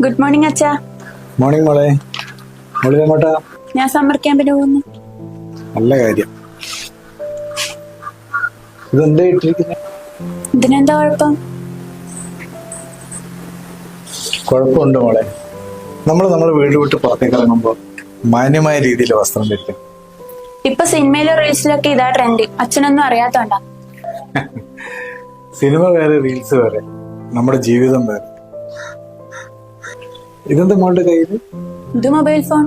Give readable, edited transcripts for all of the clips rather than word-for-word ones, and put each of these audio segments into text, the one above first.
Good morning അച്ഛാ. Morning മോളെ. മോളി എങ്ങോട്ടാ? ഞാൻ സമ്മർ ക്യാമ്പിന് പോകുന്നു. നല്ല കാര്യം. ഇതെന്താ ഇട്ടിരിക്കുന്നത്? ഇതിനെന്താ കുഴപ്പം? കുഴപ്പമുണ്ട് മോളെ. നമ്മൾ വീട് വിട്ട് പുറത്തേക്ക് ഇറങ്ങുമ്പോൾ മാന്യമായ രീതിയിൽ വസ്ത്രം ധരിക്കും. ഇപ്പൊ സിനിമയിലും റീൽസിലൊക്കെ ഇതാ ട്രെൻഡ്. അച്ഛനൊന്നും അറിയാത്തോണ്ടാ. സിനിമ വേറെ, റീൽസ് വേറെ, നമ്മുടെ ജീവിതം വേറെ. ഇതെന്താ മോളുടെ കയ്യില്? ഇത് മൊബൈൽ ഫോൺ.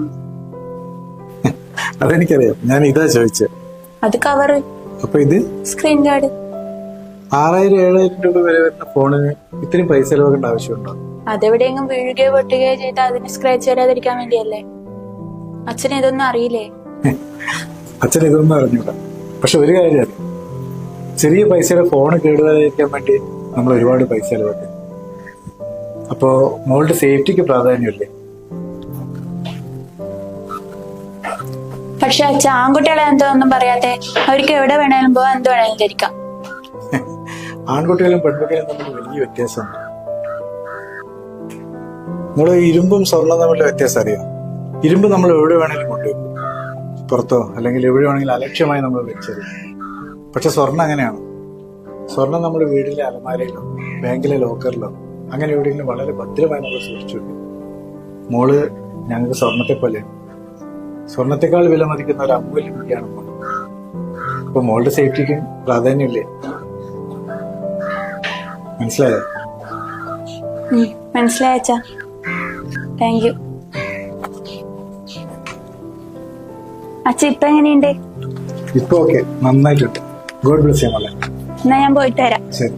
അതെനിക്കറിയാം, ഞാൻ ഇതാ ചോദിച്ചത്. അത് കവറ്. അപ്പൊ ഇത് സ്ക്രീൻ ഗാർഡ്. 6000-7000 രൂപ വില വരുന്ന ഫോണിന് ഇത്രയും പൈസ ചെലവാക്കേണ്ട ആവശ്യമുണ്ടോ? അതെവിടെയെങ്കിലും വീഴുകയോ പൊട്ടുകയോ ചെയ്ത് അതിന് സ്ക്രാച്ച് വരാതിരിക്കാൻ വേണ്ടിയല്ലേ. അച്ഛന് ഇതൊന്നും അറിയില്ലേ? അച്ഛൻ ഇതൊന്നും അറിഞ്ഞൂടാ. പക്ഷെ ഒരു കാര്യം അറിയാം, ചെറിയ പൈസയുടെ ഫോണ് കേടുവരാതിരിക്കാൻ വേണ്ടി നമ്മൾ ഒരുപാട് പൈസ ചെലവാക്കും. അപ്പോ മോളുടെ സേഫ്റ്റിക്ക് പ്രാധാന്യമില്ലേ? പക്ഷെ അച്ഛൻ ആൺകുട്ടികളെ എന്തോ ഒന്നും പറയാതെ അവർക്ക് എവിടെ വേണേലും പോവാൻ എന്ത് വേണേലും ധരിക്കാം. ആൺകുട്ടികളും പെൺകുട്ടികളും തമ്മിൽ വലിയ വ്യത്യാസമുണ്ട്. നമ്മള് ഇരുമ്പും സ്വർണ്ണം തമ്മിലുള്ള വ്യത്യാസം അറിയാം. ഇരുമ്പ് നമ്മൾ എവിടെ വേണമെങ്കിലും കൊണ്ടുവരും, പുറത്തോ അല്ലെങ്കിൽ എവിടെ വേണമെങ്കിലും അലക്ഷ്യമായി നമ്മൾ വെച്ചത്. പക്ഷെ സ്വർണ്ണം അങ്ങനെയാണ്. സ്വർണം നമ്മുടെ വീടിലെ അലമാരയിലോ ബാങ്കിലെ ലോക്കറിലോ അങ്ങനെ എവിടെയെങ്കിലും വളരെ ഭദ്രമായി നമ്മൾ സൂക്ഷിച്ചു വെക്കും. മോള് ഞങ്ങൾക്ക് സ്വർണത്തെ പോലെ, സ്വർണത്തെക്കാൾ വില മതിക്കുന്ന ഒരു അമൂല്യ കുട്ടിയാണ് മോള്. അപ്പൊ മോളുടെ സേഫ്റ്റിക്കും പ്രാധാന്യമില്ലേ? മനസ്സിലായോ? മനസ്സിലായ അച്ഛാ. Thank you. അച്ഛ ഇപ്പൊ എങ്ങനെയുണ്ട്? ഇപ്പൊ ഓക്കെ, നന്നായിട്ടുണ്ട്. ഗോഡ് ബ്ലെസ് യു മോളെ. എന്നാ ഞാൻ പോയിട്ട് വരാം. ശരി.